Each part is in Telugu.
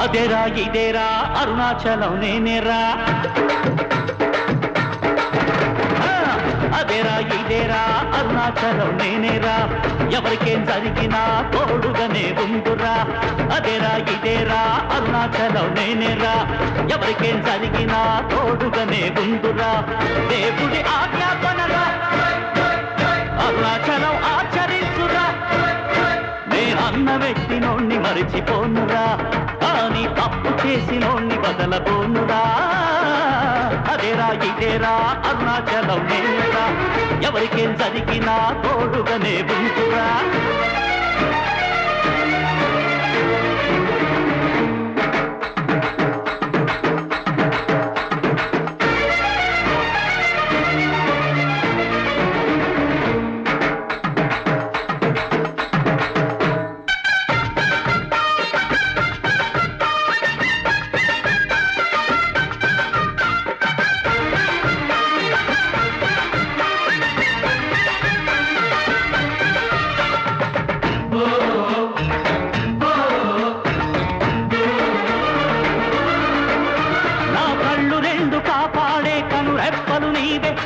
అదేరా ఇదేరా అరుణాచలం నేనేరా, అదేరా ఇదేరా అరుణాచలం నేనేరా, ఎవరికేం జరిగినా తోడుగానే ఉందురా. అదేరా ఇదేరా అరుణాచలం నేనేరా, ఎవరికేం జరిగినా తోడుగానే ఉందురా. దేవుడి ఆజ్ఞాపనరా అరుణాచలం ఆచరించురా, నేనన్న వ్యక్తినోణ్ణి మరిచిపోనురా, కానీ తప్పు చేసినోణ్ణి బదలబోనురా. అదేరా ఇదేరా అరుణాచలం నేనేరా, ఎవరికేం జరిగినా తోడుగానే ఉంటురా.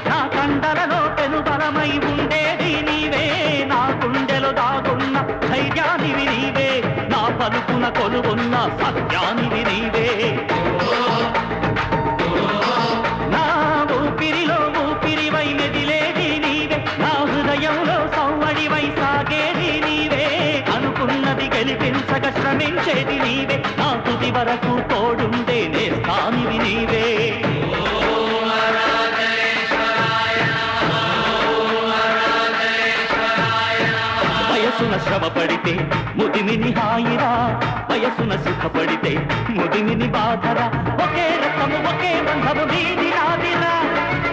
నా కండలలో పెనుబలమై ఉండేది నీవే, నా గుండెలో దాగున్న ధైర్యానివి నీవే, నా పలుకున కొలువున్న సత్యానివి నీవే. నా ఊపిరిలో ఊపిరివై మెదిలేది నీవే, నా హృదయంలో సౌవడివై సాగేది నీవే, అనుకున్నది గెలిపించక శ్రమించేది నీవే, నా తుది వరకు తోడుండే నేస్తానివి నీవే. వయసున శ్రమపడితే ముదిమిని హాయిరా, వయసున సుఖపడితే ముదిమిని బాధరా, ఒకే రకము ఒకే బంధము నీది నాదిరా,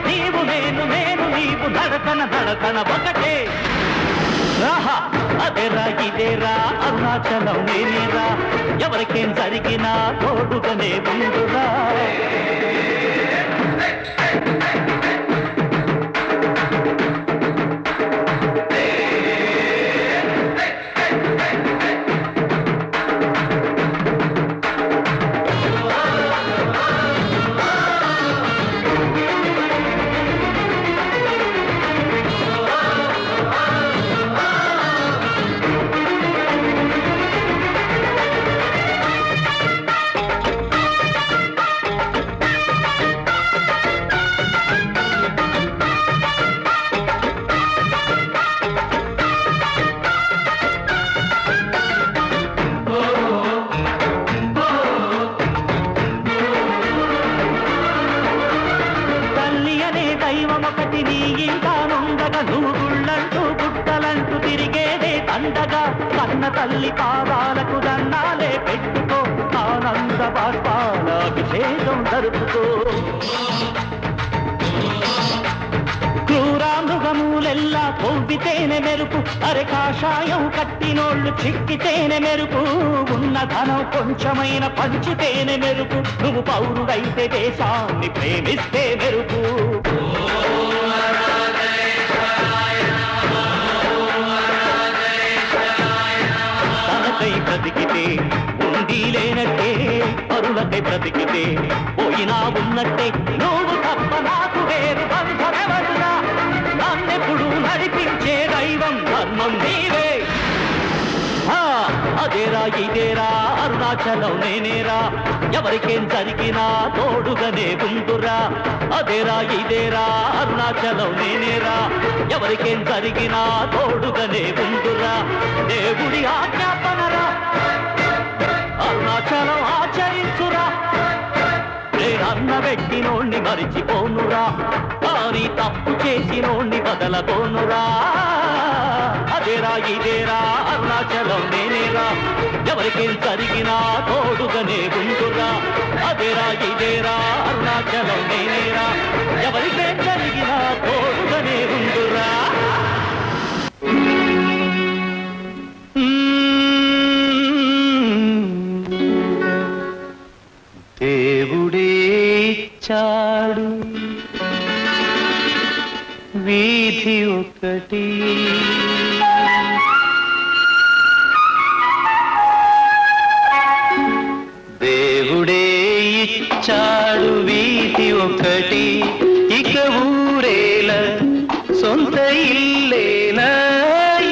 నీవు నేను నేను నీవు నడకన నడకన ఒకటే. రాహా అదేరా ఇదేరా అరుణాచలం నేనేరా, ఎవరికేం జరిగినా తోడుగానే ఉండురా. దైవమొకటి నీ ఇంటానుండగా, నువ్వు గుళ్ళంటూ గుట్టలంటూ తిరిగేదే దండగా, కన్న తల్లి పాదాలకు దండాలే పెట్టుకో, ఆనంద బాష్పాల అభిషేకం జరుపుకో. క్రూరామృగములెల్లా కొవ్వితేనే మెరుపు, అరె కాషాయం కట్టినోళ్ళు చిక్కితేనే మెరుపు, ఉన్న ధనం కొంచెమైన పంచితేనే మెరుపు, నువ్వు పౌరుడైతే దేశాన్ని ప్రేమిస్తే మెరుపు. తనకై బ్రతికితే ఉండి లేనట్టే, పరులకై బ్రతికితే పోయినా ఉన్నట్టే, నువ్వు తప్ప నాకు వేరు బంధమెవరురా, నన్నెప్పుడు నడిపించే దైవం ధర్మం నీవే. అదేరా ఇదేరా అరుణాచలం నేనేరా, ఎవరికేం జరిగినా తోడుగానే ఉందురా. అదేరా ఇదేరా అరుణాచలం నేనేరా, ఎవరికేం జరిగినా తోడుగానే ఉందురా. దేవుడి ఆజ్ఞాపనరా అరుణాచలం ఆచరించురా, నేనన్న వ్యక్తినోణ్ణి మరిచిపోనురా, కానీ తప్పు చేసినోణ్ణి బదలబోనురా. అదేరా ఇదేరా అరుణాచలం నేనేరా, ఎవరికేం జరిగినా తోడుగానే ఉండురా. అదేరా ఇదేరా అరుణాచలం నేనేరా, ఎవరికేం జరిగినా తోడుగానే ఉండురా. దేవుడే ఇచ్చాడు వీధి ఒకటి, ఇల్లేల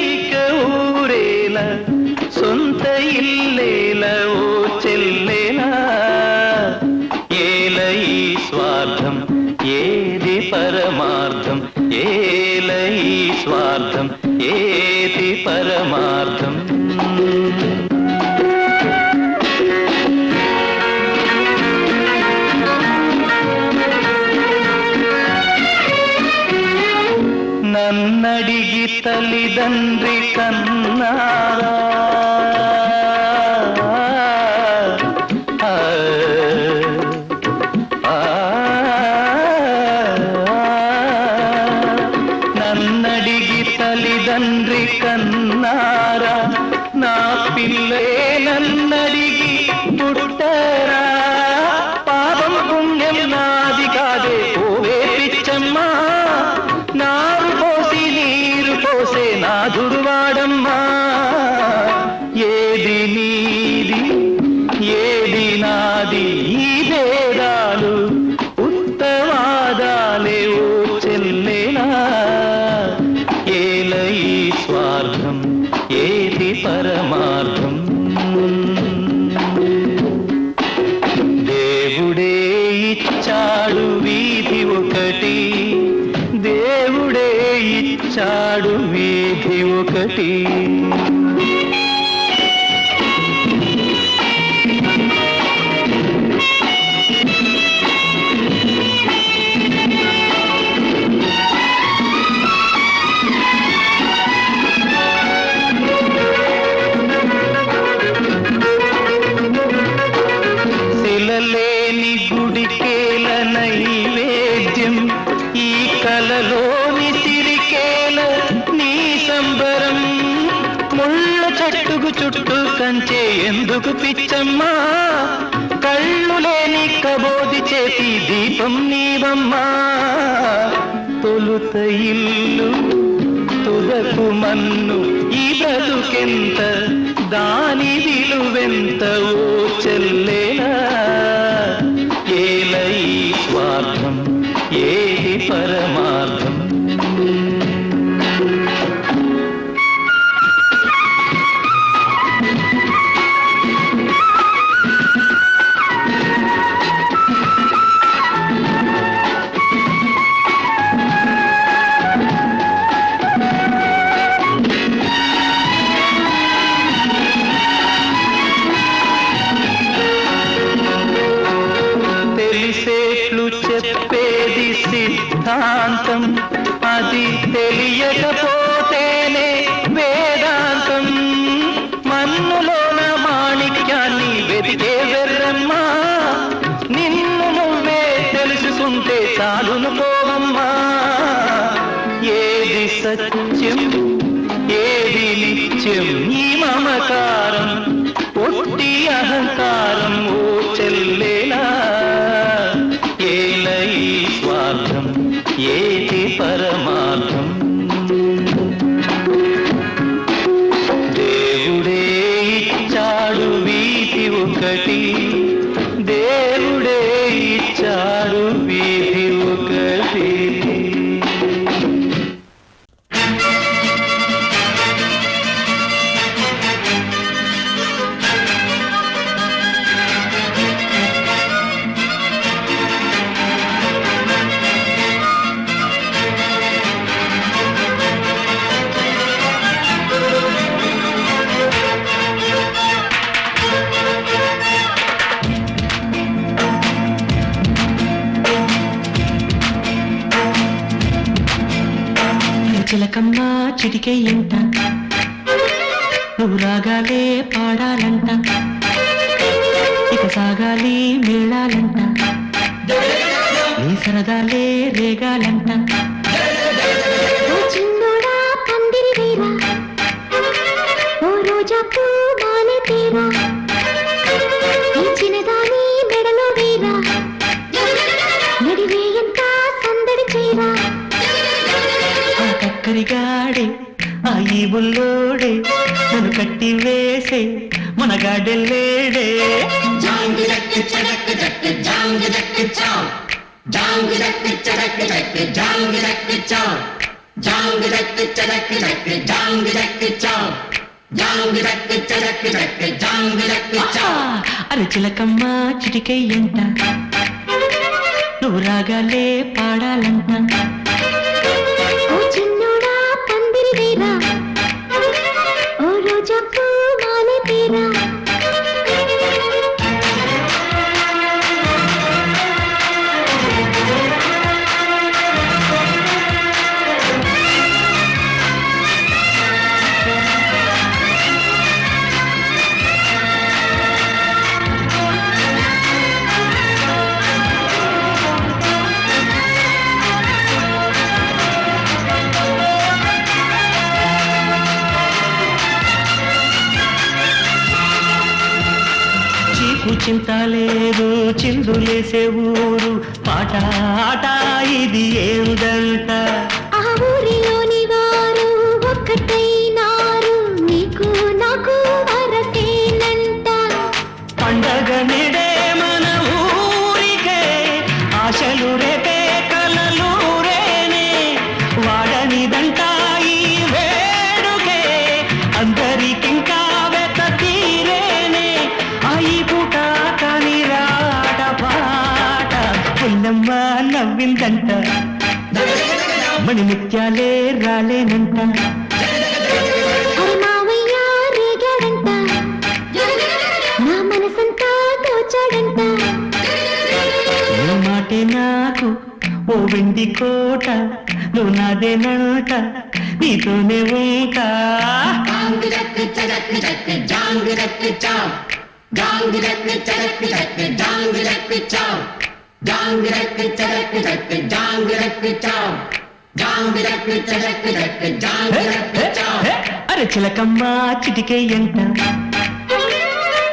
ఇక ఊరేల సొంత ఇల్లేల ఓ చెల్లేలా ఏల ఈ స్వార్థం ఏది పరమార్థం ఏల ఈ స్వార్థం ఏది పరమార్థం నన్నడిగి తల్లిదండ్రి కన్నారా నన్నడిగి తల్లిదండ్రి కన్నారా నా పిల్లే నన్నడిగి పుట్టరా పాపం పుణ్యం నాది కాదే ఓవే పిచ్చమ్మా నారు పోసి నీరు పోసే నాదుడు వాడమ్మా ఏది నీది ఏది నాది ఈ భేదాలు ఉత్తవాదాలే ఓ చెల్లేలా ఏల ఈ స్వార్థం ఏది పరమార్థం దేవుడే ఇచ్చాడు వీధి ఒకటి దేవుడే ఇచ్చాడు వీధి ఒకటి శిలలేని గుడికేల నైవేద్యం ఈ కలలోని సిరికేల నీ సంబరం ముళ్ళ చెట్టుకు చుట్టూ కంచే ఎందుకు పిచ్చమ్మా కళ్ళు లేని కబోది చేతి దీపం నీవమ్మా తొలుత ఇల్లు తుదకు మన్ను ఈ బ్రతుకెంత దాని విలువెంత ఓ చెల్లేలా ఏల ఈ స్వార్థం ఏది పరమార్థం తెలిసేట్లు చెప్పేది సిద్ధాంతం అది తెలియకపోతేనే వేదాంతం మన్నులోన మాణిక్యాన్ని వెతికే వెర్రమ్మా నిన్ను నువ్వే తెలుసుకుంటే చాలును పోవమ్మా ఏది సత్యం ఏది నిత్యం ఈ మమకారం ఒట్టి అహంకారం ఓ చెల్లేలా ఏల ఈ స్వార్థం ఏది పరమార్థం దేవుడే ఇచ్చాడు వీధి ఒకటి దేవుడే ఇచ్చాడు వీధి ఒకటి చిలకమ్మ చిటికే ఇంట నువ్వు రాగాలే పాడాలంట ఇక సాగాలి మేళాలంట నీ సరదాలే రేగాలంట ఓ చిన్నోడా పందిరి వీరా ఓ రోజా పూ మాలె తీరా ఈ చిన్నదాని మెడలో వీరా నడివేయంత సందడి చేరా ఆ కక్కరిగాడే ఆ ఈ బుల్లోడే నన్ను కట్టి వేసే మనగాడెల్లేడే జాంగ్ జక్ చరక్ జక్ జాంగ్ జక్ చావ్ జాంగ్ జక్ చరక్ జక్ జాంగ్ జక్ చావ్. అరే చిలకమ్మ చిటికెయ్యంట నువ్వు రాగాలే పాడాలంట. ఓ చిన్నోడా పందిరి వేరా ఓ రోజా పూ మాలె తీరా. చీకు చింత లేదు చిందులేసే ఊరు పాట ఆట ఇది ఏందంట. ఆ ఊరిలోని వారు ఒక్కటైనారు నీకు నాకు వరసేనంట. పండగ నిడే మన ఊరికే ఆశలు రేపే కలలు రేనే వాడనిదంట ఈ వేడుకే అందరికింకా వెత తీరేనే. ఈ పూట కాని రాట పాట పుల్లమ్మ నవ్విందంట మణి ముత్యాలే రాలేనంట. అరే మావయ్య రేగాడంట నా మనసంతా దోచాడంట. ఓ మాటే నాకు ఓ వెండి కోట నువ్వు నాదేనంట నీతోనే ఉంటా. జాంగ్ జక్ చరక్ జక్ జాంగ్ జక్ చావ్ జాంగ్ జక్ చరక్ జక్ జాంగ్ జక్ చావ్ జాంగ్ జక్ చరక్ జక్ జాంగ్ జక్ చావ్ జాంగ్ జక్ చరక్ జక్ జాంగ్ జక్ చావ్. అరే చిలకమ్మ చిటికెయ్యంట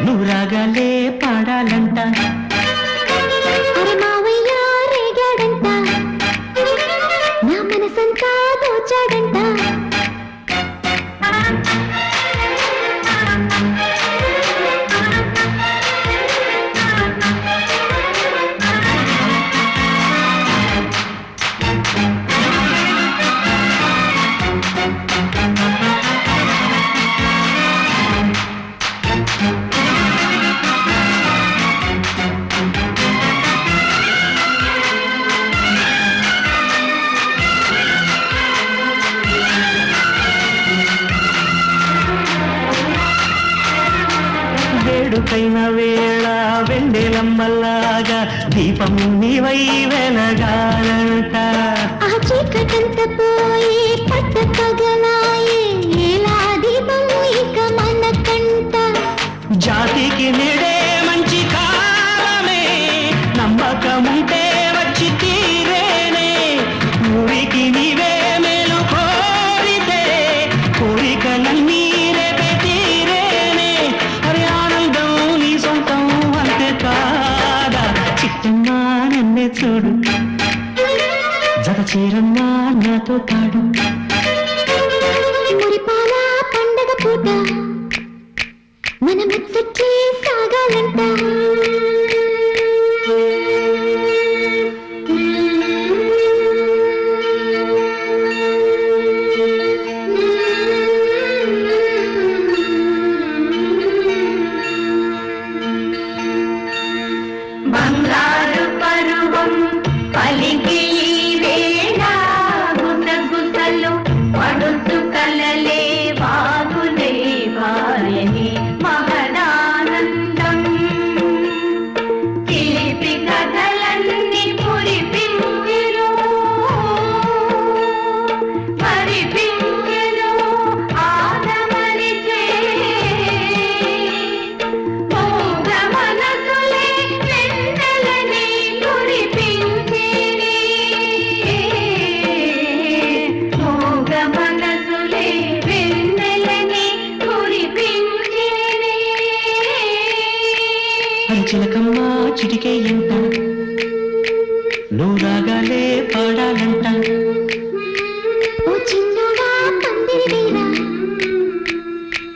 నువ్వు రాగాలే పాడాలంట. అరే మావయ్య రేగాడంట నా మనసంతా దోచాడంట. వేడుకైన వేళ వెండెలమ్మల్లాగా దీపం నీవై వెలగాలంట. ఆ చీకటంత పోయి పట్ట పగలాయే ఎలా దీపం ఇక మనకంట. జాతికి నిడే మంచి కాలమే నమ్మకముంటే వచ్చి తీరేనే ఊరికి నీవే మేలు కోరితే కోరికలన్నీ రేపే తీరేనే. అరే ఆనందం నీ సొంతం అంతే కాదా చిట్టమ్మా నన్నే చూడు జత చీరమ్మా నాతో పాడు. మురిపాల పండగ పూట మన ముచ్చట్లే సాగాలంట. బంగారు పరువం పలికి ఈ వేళ గుసగుసలు పడుతు కలలే వాగులే వాయని మహదానందం. చిలిపి కథలన్నీ పురిపించెను మరిపించెను ఆదమరిచే మూగ మనసులే వెన్నెలని కురిపించెనే. మూగ మనసులే వెన్నెలని కురిపించెనే. అరే చిలకమ్మ చిటికెయ్యంట నువ్వు రాగాలే పాడాలంట. ఓ చిన్నోడా పందిరి వేరా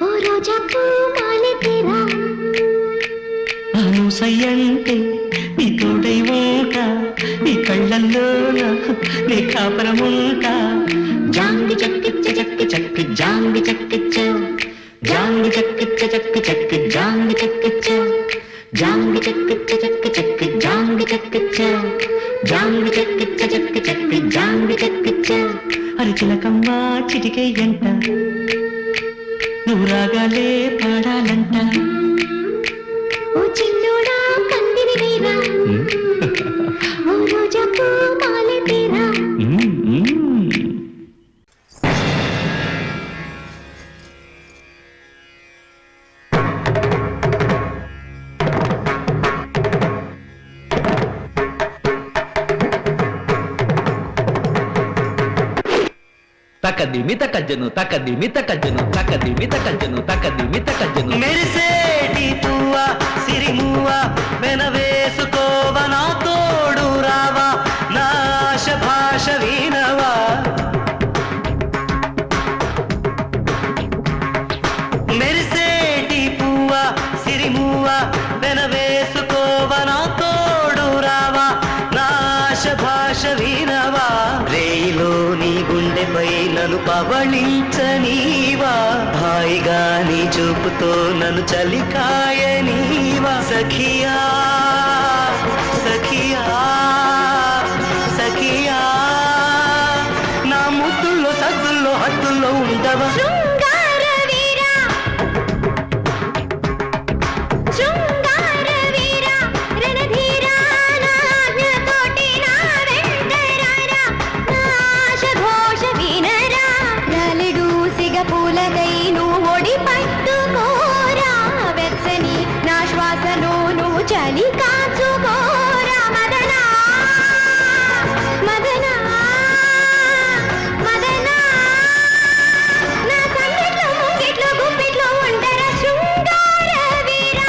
ఓ రోజా పూ మాలె తీరా. నువ్వు సయ్యంటే నీ తోడై ఉంటా నీ కళ్ళల్లో నీ కాపరముంటా. జాంగ్ చక్ చౌ జాంగ్ చక్ చక్ చక్ జాంగ్ చక్ చౌ జాంగ్ చక్ చక్ చక్ జాంగ్ చక్ చౌ జాంగ్ చక్ చక్ చక్ జాంగ్ చక్ చౌ. అరిచిలకమ్మ చిటికే ఎంట నువ్వు రాగాలే పాడాలంట. ఓ చిన్నోడా కందిరి వీరా ఓ రోజాకు మాలె తీరా. తకదిమి తకజ్జను తకదిమి తకజ్జను తకదిమి తకజ్జను తకదిమి తకజ్జను. మెరిసేటి పువ్వ సిరిమువ్వ వెనవేసుకోవ నా తోడు రావా నా ఆశ భాష వినవా. మెరిసేటి పువ్వ సిరిమువ్వ వెనవేసుకోవ నా తోడు రావా నా ఆశ భాష వినవా. రేయిలో నీ గుండెపై నన్ను పవళించనీవా హాయిగా నీ చూపుతో నన్ను చలికాయనీవా. సఖియా సఖియా సఖియా నా ముద్దుల్లో సద్దుల్లో హద్దుల్లో ఉండవా. శృంగార వీరా శృంగార వీరా రణధీరా నాజ్ఞతోటి నా వెంటరారా నా ఆశ ఘోష వినరా. నలుడు సిగ పూలకై నువ్వు ఒడి పట్టుకోరా వెచ్చని నా శ్వాసను నువ్వు చలి కాచుకోరా. మదనా మదనా మదనా నా సంగట్లో ముంగిట్లో గుప్పిట్లో ఉండరా శృంగార వీరా.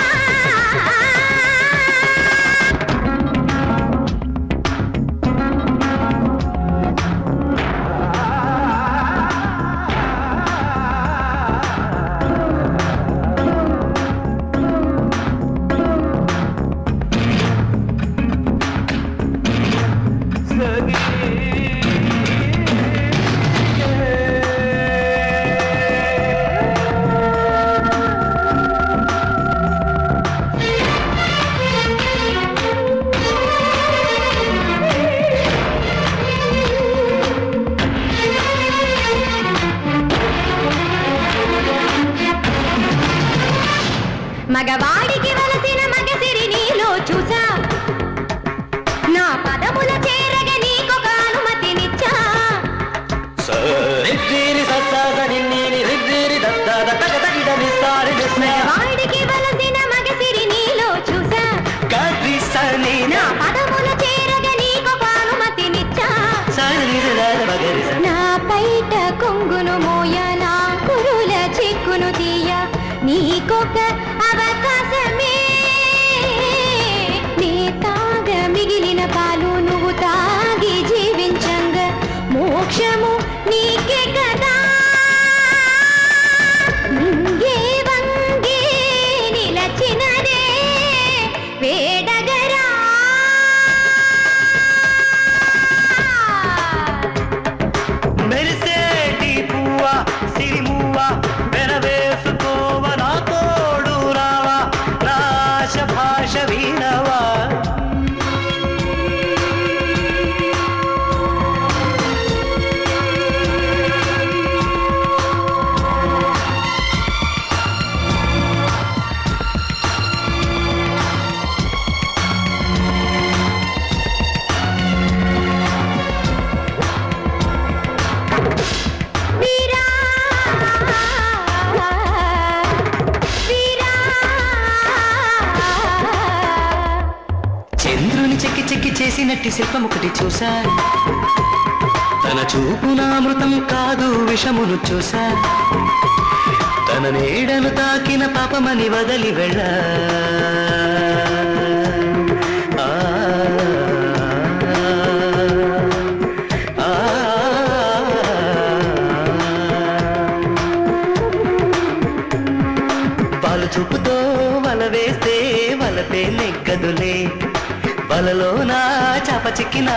మగవాడికి వలసిన మగసిరి నీలో చూసా నా పదముల చేరగ నీకొక అనుమతినిచ్చా. మగవాడికి వలసిన మగసిరి నీలో చూసా నా పదముల చేరగ నీకొక అనుమతినిచ్చా. నా పైట కొంగును మోయ నా కురుల చిక్కును తీయ నీకొక అవకాశమే. నీ తాగ మిగిలిన పాలు నువ్వు తాగి జీవించంగ మోక్షము నీకే కదా. నింగే వంగే నిలచినదే వేడగరా. మెరిసేటి పువ్వ సిరిమువ్వ వెనవేసుకోవ నా తోడు రావా నా ఆశ భాష వినవా. వీరా వీరా చంద్రుని చెక్కి చెక్కి చేసినట్టి శిల్పం ఒకటి చూసా తన చూపునామృతం కాదు విషమును చూసా. తన నీడను తాకిన పాపమని వదలి వెళ్ళ పాలు చూపుతో వల వేస్తే వలపే నెగ్గదులే. వలలో నా చాప చిక్కిన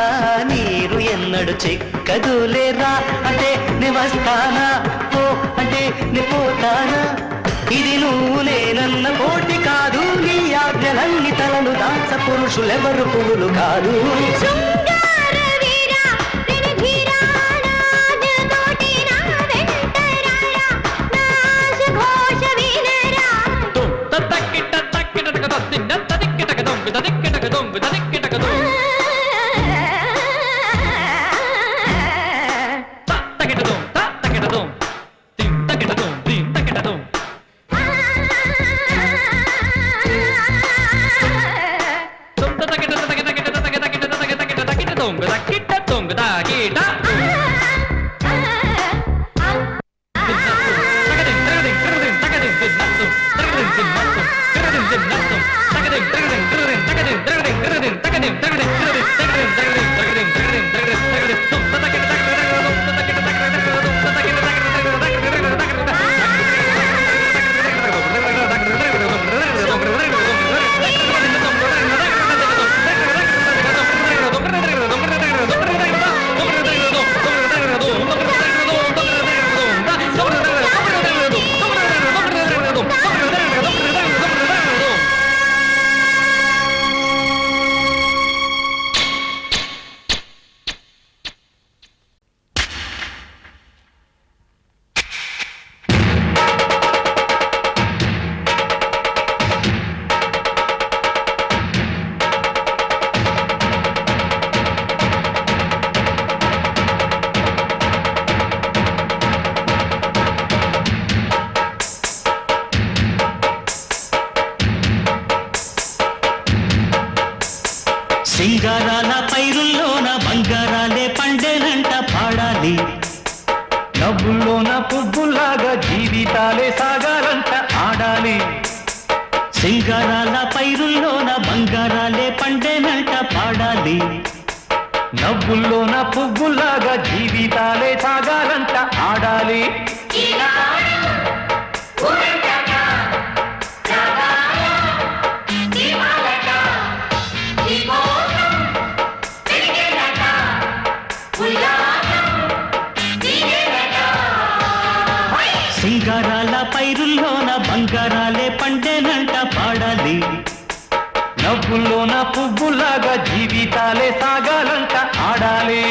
నీరు ఎన్నడు చిక్కదులేరా. అంటే నే వస్తానా ఓ అంటే ఉంటే నే పోతానా ఇది నువ్వు నేనన్న పోటీ కాదు నీ ఆజ్ఞలన్నీ తలను దాచ పురుషులెవరు పువ్వులు కాదు శృంగార వీరా రణధీరా నాదతోటి నా వెంటరారా నాశ ఘోష వీనరా తక్కిట తక్కిట తిన్న తదిక్కిట దొంగ తదిక్కిట దొంగ తదిక్కిట దొంగ తక్కిట దొంగ తిన్ తక్కిట దొంగ తిన్ తక్కిట దొంగ సింగారాల పైరుల్లోన బంగారాలే పండేనంట పాడాలి నవ్వుల్లోన పువ్వులాగా జీవితాలే సాగాలంట ఆడాలి సింగారాల పైరుల్లోన బంగారాలే పండేనంట పాడాలి నవ్వుల్లోన పువ్వులాగా జీవితాలే సాగాలంట ఆడాలి సింగారాల పైరుల్లోన బంగారాలే పండేనంట పాడాలి నవ్వుల్లోన పువ్వులాగా జీవితాలే సాగాలంట ఆడాలి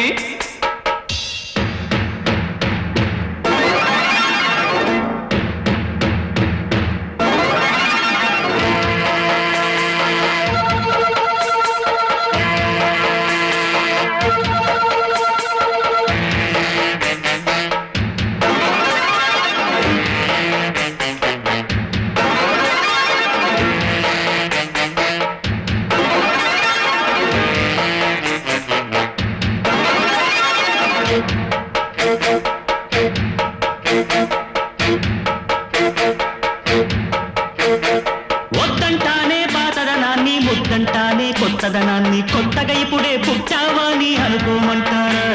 వద్దంటానే పాతదనాన్ని ముద్దంటానే కొత్తదనాన్ని కొత్తగా ఇప్పుడే పుట్టావని అనుకోమంటారా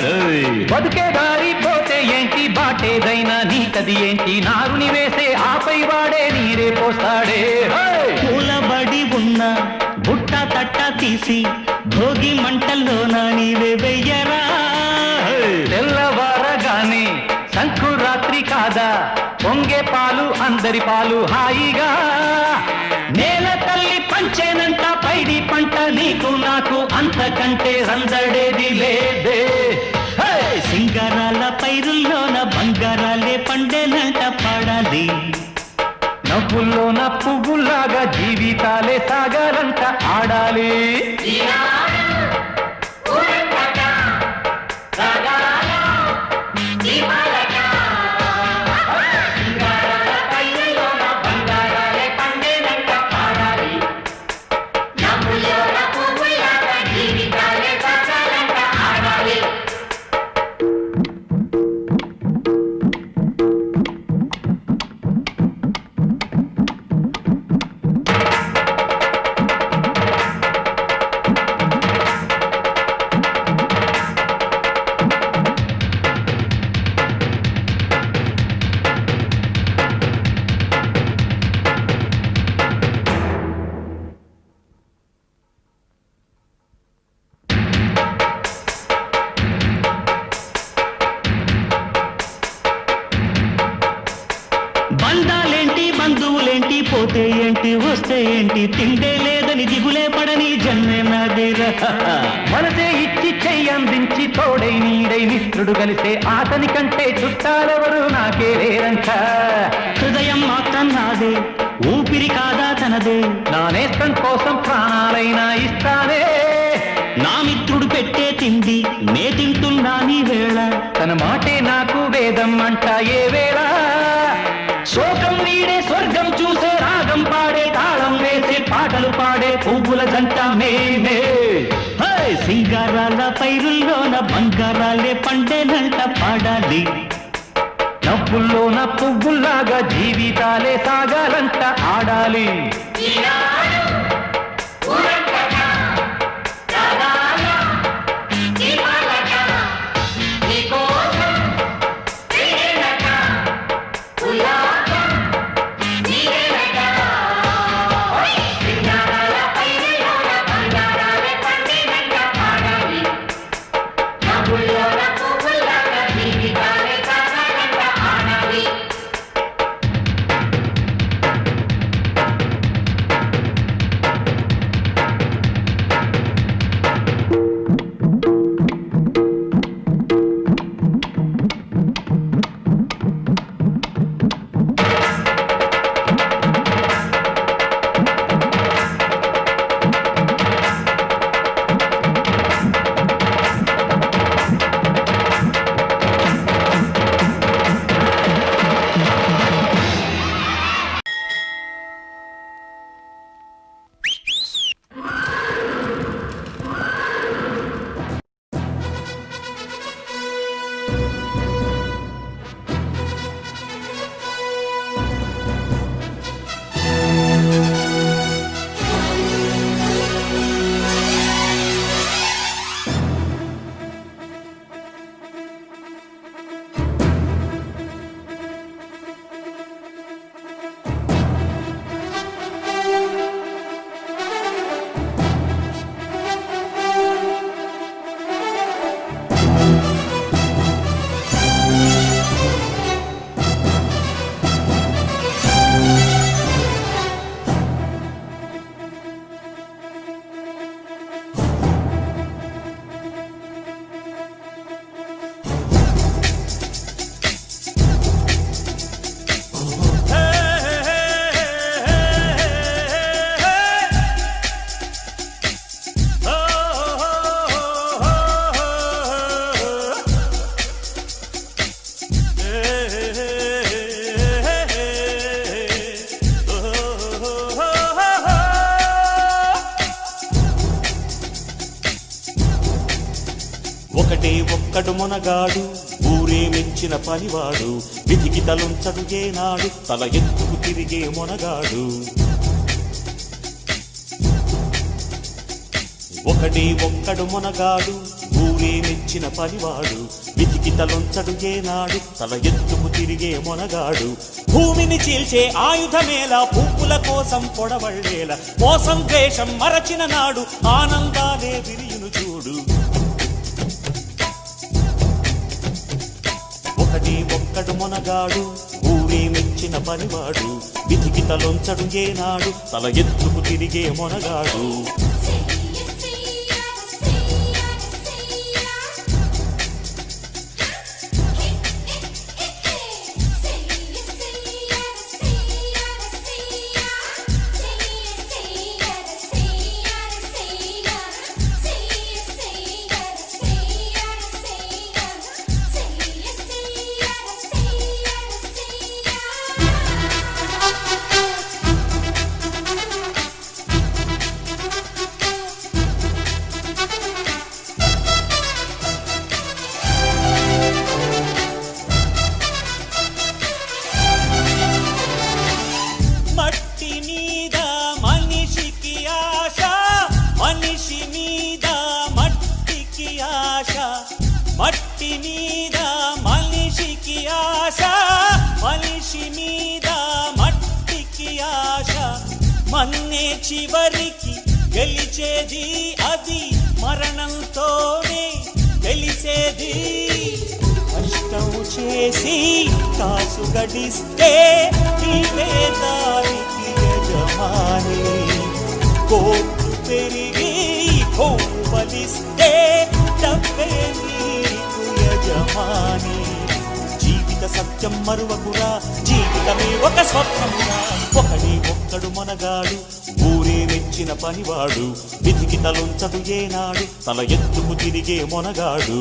బతుకే దారి పోతే ఏంటి బాటేదైనా నీకది ఏంటి నారుని వేసే ఆపై వాడే నీరే పోస్తాడే పూలబడి ఉన్న బుట్ట తట్ట తీసి భోగి మంటల్లోన నీవే వెయ్యరా తెల్లవారగానే సంకురాత్రి కాదా పొంగే పాలు అందరి పాలు హాయిగా నేల తల్లి పంచేనంట పైడి పంట నీకు నాకు అంతకంటే రందడేది లేదే సింగారాల పైరుల్లోన బంగారాలే పండేనంట పాడాలి నవ్వుల్లోన పువ్వులాగా జీవితాలే సాగాలంట ఆడాలి పోతే ఏంటి వస్తే ఏంటి తిండే లేదని దిగులే పడని జన్మే నాదేరా మనసే ఇచ్చి చెయ్యందించి తోడై నీడై మిత్రుడు కలిసే అతని కంటే చుట్టాలెవరు నాకే లేరంట హృదయం మాత్రం నాదే ఊపిరి కాదా తనదే నా నేస్తం కోసం ప్రాణాలైనా ఇస్తానే నా మిత్రుడు పెట్టే తిండి నే తింటున్నా నీ వేళ తన మాటే నాకు వేదం అంట ఏ వేళ శోకం వీడే స్వర్గం చూసే రాగం పాడే తాళం వేసే పాటలు పాడే పువ్వుల జంట మేమే సింగారాల పైరుల్లోన బంగారాలే పండేనంట పాడాలి నవ్వుల్లోన పువ్వుల్లాగా జీవితాలే సాగాలంట ఆడాలి ఒకటే ఒక్కడు మొనగాడు ఊరే మెచ్చిన పనివాడు విధికి తలుంచడు ఏనాడు తల ఎత్తుకు తిరిగే మొనగాడు ఒకటే ఒక్కడు మొనగాడు ఊరే మెచ్చిన పనివాడు విధికి తలొంచడు ఏనాడు తల ఎత్తుకు తిరిగే మొనగాడు భూమిని చీల్చే ఆయుధమేలా పువ్వుల కోసం పొడవళ్ళేలా మోసం ద్వేషం మరచిన నాడు ఆనందాలే విరియును చూడు ఒకటి ఒక్కడు మొనగాడు ఊరే మెచ్చిన పనివాడు విధికి తలొంచడు ఏనాడు తల ఎత్తుకు తిరిగే మొనగాడు మట్టి మీద మనిషికి ఆశ మనిషి మీద మట్టికి ఆశ మన్నే చివరికి గెలిచేది అది మరణంతోనే తెలిసేది కష్టం చేసి కాసు గడిస్తే ఈ వేదానికి యజమాని కోర్టు పెరిగి కోపలిస్తే డబ్బే నీకు యజమాని జీవిత సత్యం మరువకురా జీవితమే ఒక స్వప్నమురా ఒకడే ఒక్కడు మనగాడు ఊరే మెచ్చిన పనివాడు విధికి తలొంచడు ఏనాడు తల ఎత్తుకు తిరిగే మొనగాడు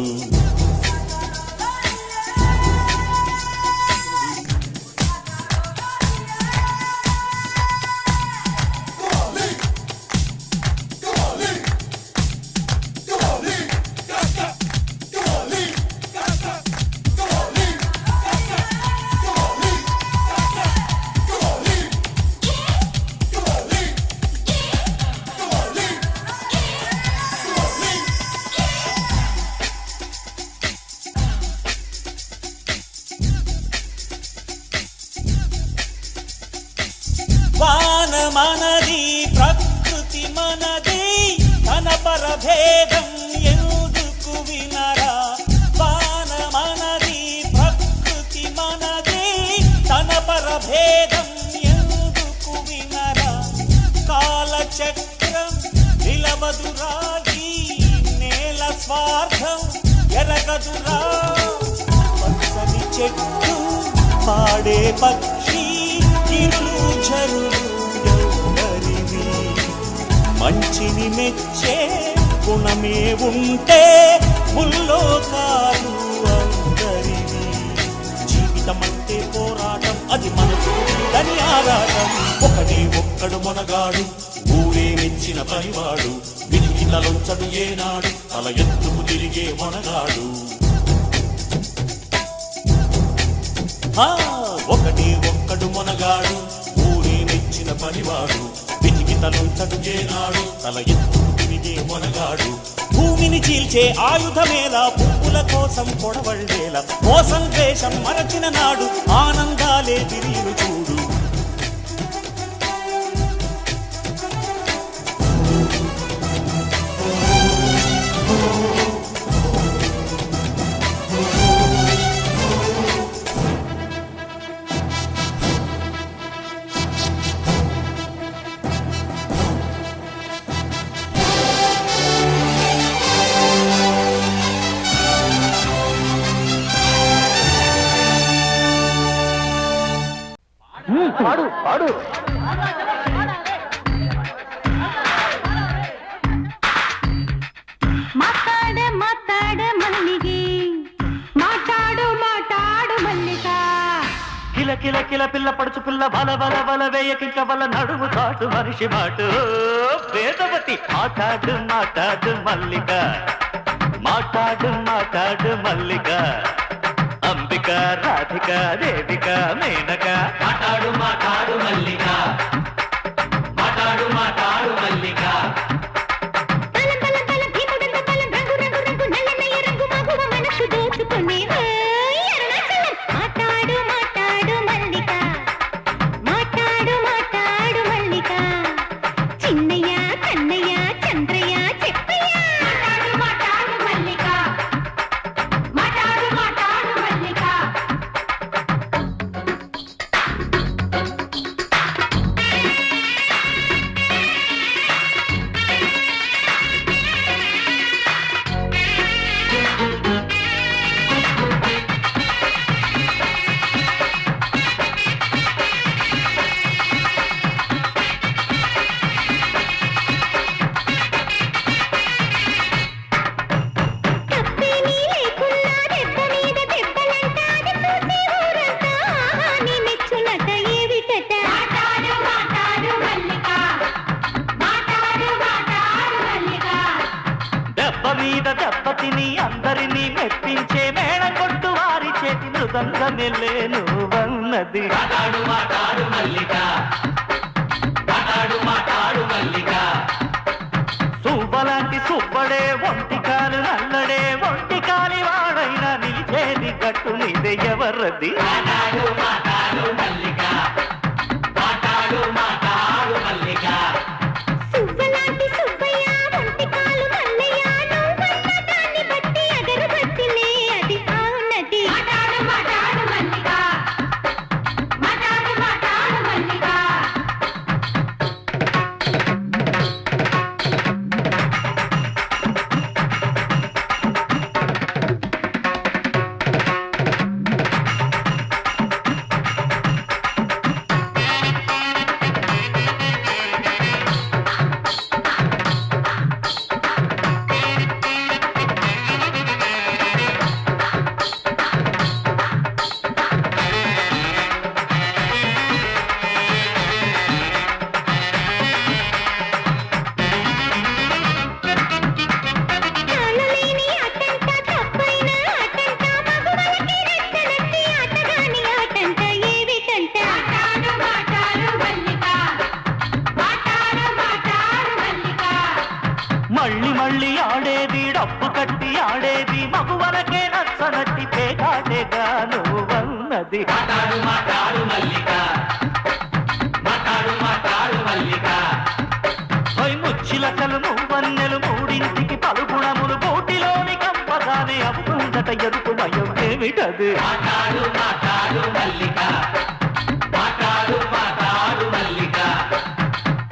వాన మనది ప్రకృతి మనది తన పరభేదం ఎందుకు వినరా వాన మనది ప్రకృతి మనది తన పరభేదం ఎందుకు వినరా కాలచక్రం నిలవదురాగి నేల స్వార్థం ఎరగదురా పచ్చని చెట్టు పాడే పక్షి కిరులు జరుగరివి మంచిని మెచ్చే గుణమే ఉంటే ముల్లోకాలు అందరివి జీవితమంటే పోరాటం అది మనసుని ఆరాటం ఒకడే ఒక్కడు మొనగాడు ఊరే మెచ్చిన పనివాడు విధికి తలొంచడు ఏనాడు తల ఎత్తుకు తిరిగే మొనగాడు ఒకటి ఒక్కడు మొనగాడు ఊరే మెచ్చిన పనివాడు విధికి తలొంచడు ఏనాడు తల ఎత్తుకు తిరిగే మొనగాడు భూమిని చీల్చే ఆయుధమేలా పువ్వుల కోసం కొడవళ్ళేలా మోసం ద్వేషం మరచిన నాడు ఆనందాలే తిరిగి చూడు పాడు పాడు మాట్లాడే మాట్లాడే మల్లిగి మాట్లాడు మాట్లాడు మల్లిక కిల కిల కిల పిల్ల పడుచు పిల్ల బల బల బల వేయకింక వల్ల నడుము చాటు మనిషి మాటు వేదవతి మాట్లాడు మాట్లాడు మల్లిక మాట్లాడు మాట్లాడు మల్లిక అంబిక రాధిక దేవిక మేనక మాట్లాడు మాట్లాడు మల్లిక మాట్లాడు మాట్లాడు మల్లిక బల బల బల భీముడంత బల రంగు రంగు రంగు నల్లనయ్య రంగు మగువ మనసు దోచుకుని అరుణాచలం మాట్లాడు మాట్లాడు మల్లిక మాట్లాడు మాట్లాడు మల్లిక చిన్నయ్య కన్నయ్య చంద్రయ్య చెప్పయ్య మాట్లాడు మాట్లాడు మల్లిక మాట్లాడు మాట్లాడు మల్లిక తప్పేమీ లేకున్నా దెబ్బ మీద దెబ్బలంటాది చూసి ఊరంతా నీ మెచ్చునట ఏవిటట మాట్లాడు మాట్లాడు మల్లిక మాట్లాడు మాట్లాడు మల్లిక దెబ్బ మీద దెబ్బ తిని అందరినీ మెప్పించే మేళ కొట్టు వారి చేతి మృదంగమెల్లే నువ్వన్నది మాట్లాడు మాట్లాడు మల్లిక మాట్లాడు మాట్లాడు మల్లిక సుబ్బలాంటి సుబ్బడే ఒంటికాలు నల్లడే ఒంటికాలి వాడైనా నిలిచేది గట్టు నీదే ఎవర్రది మాట్లాడు మాట్లాడు మల్లిక మాట్లాడు మాట్లాడు మల్లిక సువ్వలాంటి సుబ్బయ్య ఒంటి కాలు మల్లయ్య నువ్వన్న దాన్ని బట్టి అగరబత్తిలే అది అవునది మాట్లాడు మాట్లాడు మల్లిక మాట్లాడు మాట్లాడు మల్లిక కట్టి ఆడేది మగువలకే నచ్చనట్టి పేకాటేగా నువ్వన్నది. మాట్లాడు మాట్లాడు మల్లిక, మాట్లాడు మాట్లాడు మల్లిక. ముచ్చిలకలు నువ్వన్నెలు మూడింటికి పలుగుణములు కోటిలోని కంపగానే అవుతుందట ఎరుపు భయం ఏమిటది. మాట్లాడు మాట్లాడు మల్లిక, మాట్లాడు మాట్లాడు మల్లిక.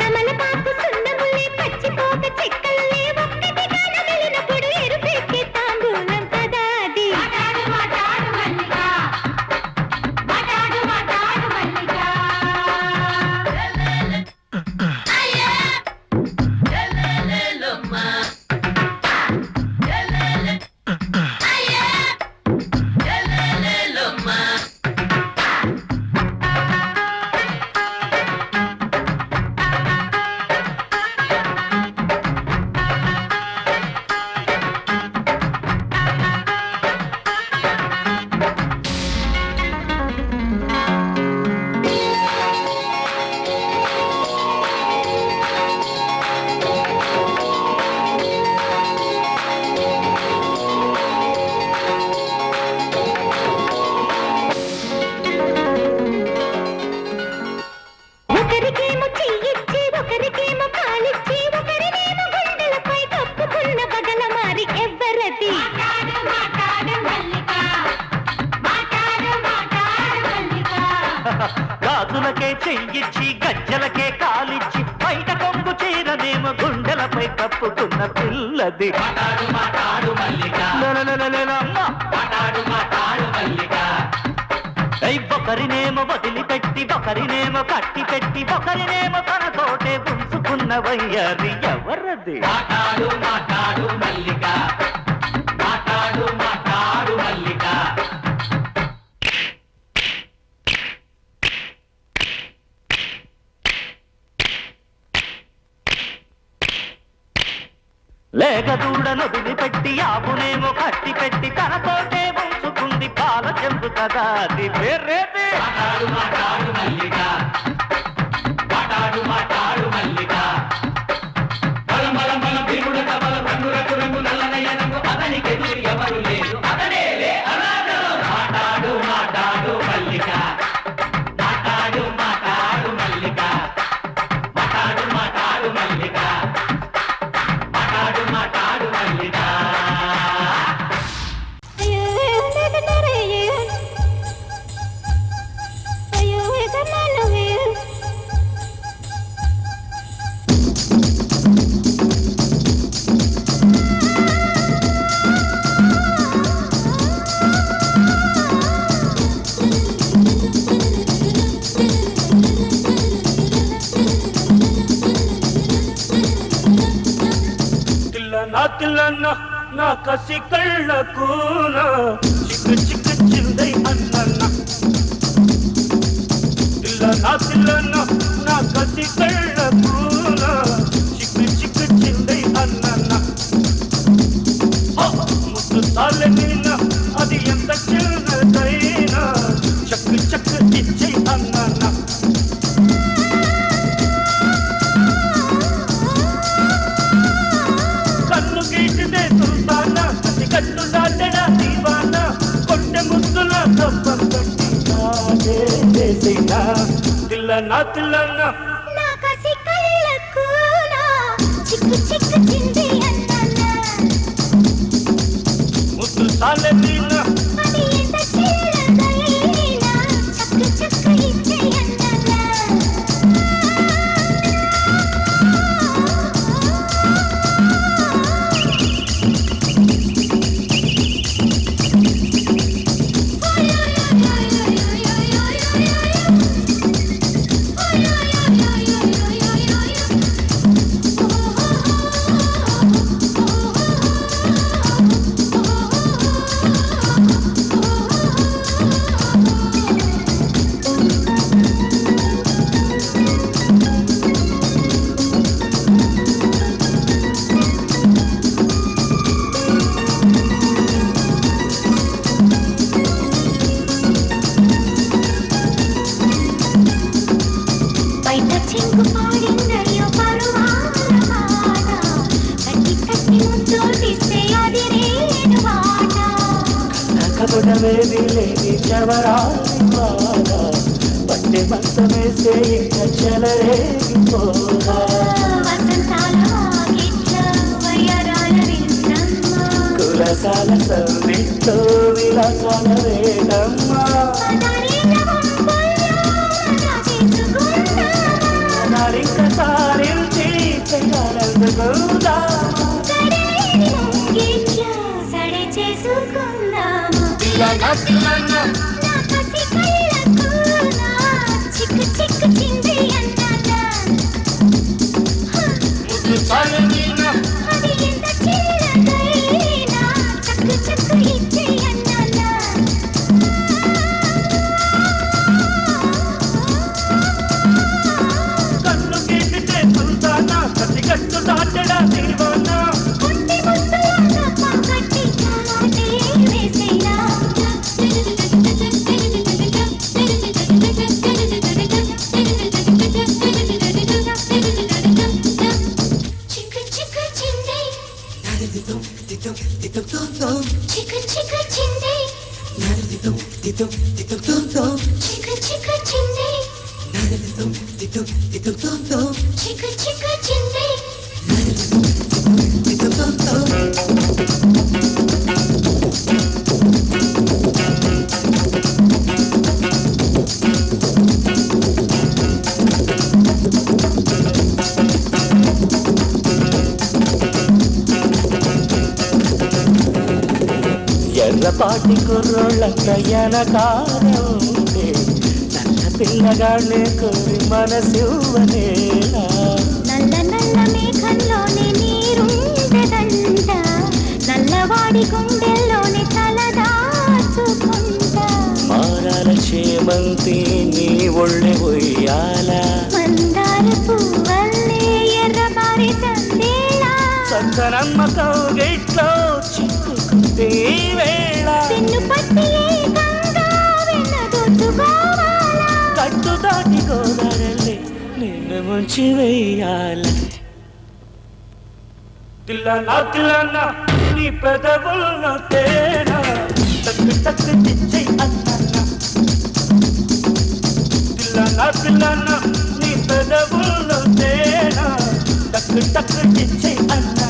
తమలపాకు సున్నములే పచ్చిపోక చెక్కలే ఒక్కటిగా నమిలినప్పుడు ఎరుపెక్కే తాంబూలం కదా అది. మాట్లాడు మాట్లాడు మల్లిక, మాట్లాడు మాట్లాడు మల్లిక. ఒకరికేమో చెయ్యిచ్చి ఒకరికేమో కాలిచ్చి ఒకరినేమో గుండెలపై కప్పుకున్న బగల మారి ఎవ్వరది. మాట్లాడు మాట్లాడు మల్లిక, మాట్లాడు మాట్లాడు మల్లిక. గాజులకే చెయ్యిచ్చి గజ్జలకే కాలిచ్చి బయట కొంగు చీరనేమో గుండెలపై కప్పుకున్న పిల్లది. మాట్లాడు మాట్లాడు మల్లిక, అమ్మా మాట్లాడు మాట్లాడు మల్లిక. ఒకరినేమో వదిలిపెట్టి ఒకరినేమో కట్టి పెట్టి ఒకరినేమో తనతోటే ఉంచుకున్న వయ్యారి ఎవరది. మాట్లాడు మాట్లాడు మల్లిక, మాట్లాడు మాట్లాడు మల్లిక. లేక దూడను వదిలిపెట్టి ఆపునేమో కట్టి పెట్టి తనతోటే ఉంచుకుంది పాల చెంపు కదా అది వేరేది. మాట్లాడు మాట్లాడు మల్లిక, మాట్లాడు మాట్లాడు మల్లిక. బలం బలం బలం భీముడు బలం రంగు రంగు రంగు నల్లనయ్య రంగు అతనికి ఎదురు ఎవరు లేదు అతనే లే అన్నాడు. మాట్లాడు మాట్లాడు మల్లిక, మాట్లాడు మాట్లాడు మల్లిక, మాట్లాడు మాట్లాడు మల్లిక, మాట్లాడు మాట్లాడు మల్లిక. అయ్యో ఏమన్నారయ్యో, అయ్యో ఏమన్నాను తిల్లన్న నా కసి కళ్ళకున చిక్కు చిక్కు చిందై అన్న. తిల్లన్న నా కసి కళ్ళకున చిక్కు చిక్కు చిందై అన్న. ముద్దు సాలెనిన అది ఎంత చిన్నదైనా చక్కు చక్కు ఇచ్చై అన్న. కన్ను గీటితే సుల్తానా కన్ను దాటడా దీవానా కొంటె ముద్దుల కప్పం కట్టి చేసేనా. తిల్లన్న నా కసి కళ్ళకు నా చిక్కు చిక్కు చింది అన్న. ముద్దు సాలెనిన అది ఎంత చిన్నదైనా చక్కు చక్కు ఇచ్చే అన్న. చెంగు పాడిందయ్యో పరువాల పాట కట్టి కట్టి ముద్దు తీస్తే అది గుణమేది లేని చవరాలి బాల పట్టె మంచమేస్తే ఇంకా చెలరేగిపోదా వసంతాల వాకిట్లో వయ్యారాల విందమ్మ కులసాల సందిట్లో విలాసాల వేదమ్మా పదారీల వంపుల్లో రాజేసుకుందామా నారింక సారించి పెళ్ళాలందుకుందామా సడేని ముంగిట్లో సడే చేసుకుందామా నా కసి కళ్ళకు నా చిక్కు చిక్కు చింది అన్నానా అది ఎంత చిన్నదైనా చక్కు చక్కు ఇచ్చే అన్నానా కన్ను గీటితే సుల్తానా కసిగట్టు దాటడా దీవానా కొంటి ముద్దుల పక్కటి కాటే వేసేనా చిక్కు చిక్కు చింది చిక్కు చిక్కు చింది చిక్కు చిక్కు చింది చిక్కు చిక్కు చింది ఎర్రపాటి కుర్రోళ్ళంత ఎనకాల ఉంటే నల్ల పిల్లగాళ్ళే కోరి మనసివ్వనేలా నల్ల నల్ల మేఘంలోనే నీరుండదంట నల్లవాడి గుండెల్లోనే తలదాచుకుంటా మారాల చేమంతి నీ ఒళ్ళె ఉయ్యాల మందార పువ్వల్లే ఎర్రబారి సందేలా చందనమ్మ కౌగిట్లో చిక్కుకుంటే ఈ వేళ పెన్ను పట్టి ఏకంగా వెన్నదోచుకోవాలా కట్టు దాటి గోదారల్లి నిన్ను ముంచి వేయాల తిల్లనా నీ పెదవుల్లో తేనా టక్కు టక్కు చిచ్చై అన్నా తిల్లనా నీ పెదవుల్లో తేనా టక్కు టక్కు చిచ్చై అన్నా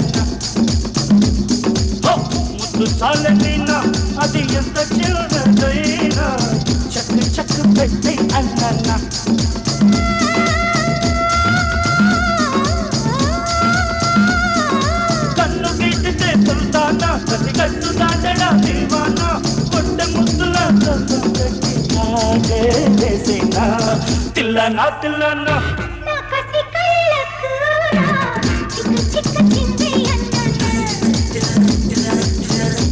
ముద్దు చాలైనా అది ఎంత చిన్నదైనా చక్కు చక్కు పెట్టి అన్నా కన్ను గీటితే సుల్తానా కసిగట్టు దాటడా దీవానా కొట్ట ముద్దుల పెట్టి ఆడే వేసేనా తిల్లనా నా కసి కళ్ళకు నా చిక్కు చిక్కు చింది అన్నానా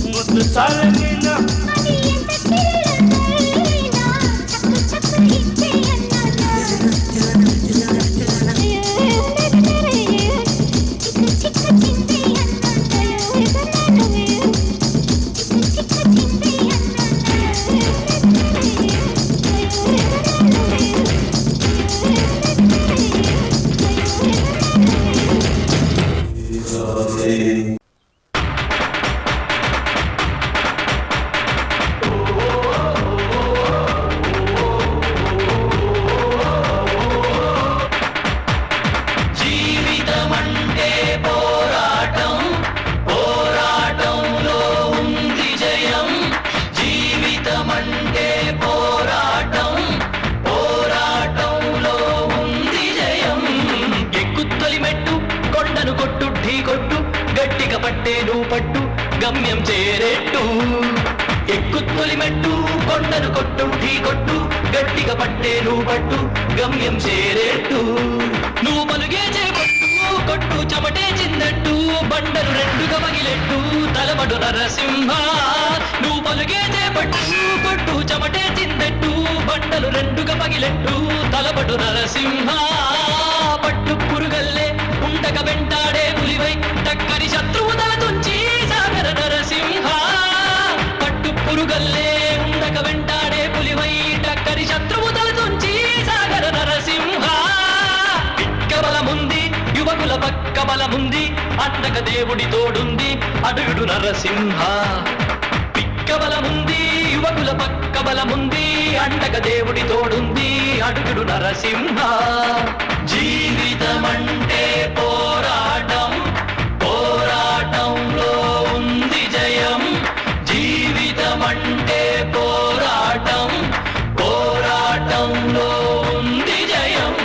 ముద్దు చాలైనా అది ఎంత చిన్నదైనా చక్కు చక్కు ఇచ్చే అన్నానా చిక్కు చిక్కు చింది అన్నానా చిక్కు చిక్కు చింది అన్నానా పట్టేను పట్టు గమ్యం చేరేట్టు ఎక్కు తొలిమెట్టు కొండను కొట్టు ఢీ కొట్టు గట్టిగా పట్టేను పట్టు గమ్యం చేరేట్టు నువ్వు పలుగే చేపట్టు కొట్టు చెమటే చిందట్టు బండలు రెండుగా పగిలెట్టు తలబడు నరసింహ నువ్వు పలుగే చేపట్టు కొట్టు చెమటే చిందట్టు బండలు రెండుగా పగిలెట్టు తలబడు నరసింహ పట్టు పురుగల్లే ఉండక వెంటాడే పులివై టక్కని శత్రువు తల తుంచి సాగర నరసింహ పట్టు పురుగల్లే ఉండక వెంటాడే పులివై టక్కని శత్రువు తల తుంచి సాగర నరసింహ పిక్క బలముంది యువకుల పక్క బలముంది అండక దేవుడి తోడుంది అడుగుడు నరసింహ పిక్క బలముంది యువకుల పక్క బలముంది అండగా దేవుడి తోడుంది అడుగుడు నరసింహ జీవితమంటే పోరాటం పోరాటంలో ఉంది జయం జీవితమంటే పోరాటం పోరాటంలో ఉంది జయం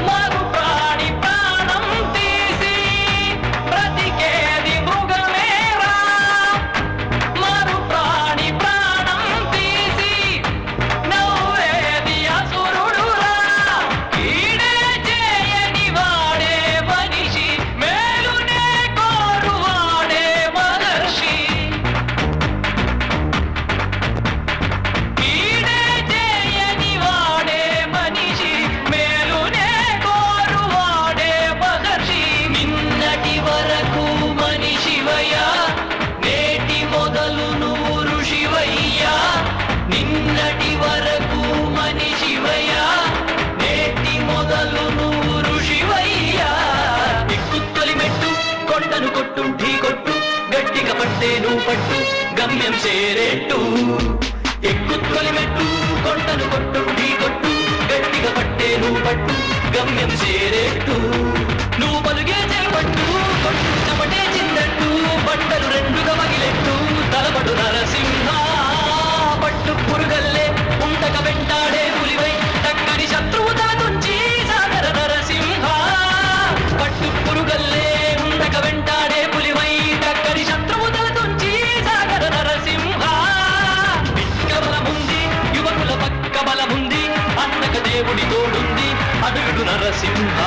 మరు ప్రాణి ప్రాణం తీసి బ్రతికేది మృగమేరా మరు ప్రాణి ప్రాణం తీసి నవ్వేది అసురుడురా ఈడే చేయని వాడే మనిషి మేలునే కోరువాడే మహర్షి ఈడే చేయని వాడే మనిషి మేలునే కోరువాడే మహర్షి నిన్నటి వరకు మనిషివయ్యా నేటి మొదలు నువ్వు ఋషివయ్యా నిన్నటి వరకు మనిషివయ్యా నేటి మొదలు నువ్వు ఋషివయ్యా ఎక్కుత్తొలి మెట్టు కొండను కొట్టు ఢీ కొట్టు గట్టిగా పట్టే నువ్వు పట్టు గమ్యం చేరేట్టు ఎక్కుత్తొలి మెట్టు కొండను కొట్టు ఢీ కొట్టు గట్టిగా పట్టే నువ్వు పట్టు గమ్యం చేరేట్టు నువ్వు పలుగే చేపట్టు కొట్టు చెమటే చిందట్టు బట్టలు రెండుగా మగిలెట్టు తలపడు నరసింహ పట్టు పురుగల్లే ఉండక వెంటాడే పులివై టక్కని శత్రువు తల తుంచి సాగర నరసింహ పట్టు పురుగల్లే ఉండక వెంటాడే పులివై టక్కని శత్రువు తల తుంచి సాగర నరసింహ పిక్క బలముంది యువకుల పక్క బలముంది అన్నక దేవుడి తోడుంది అడుగుడు నరసింహ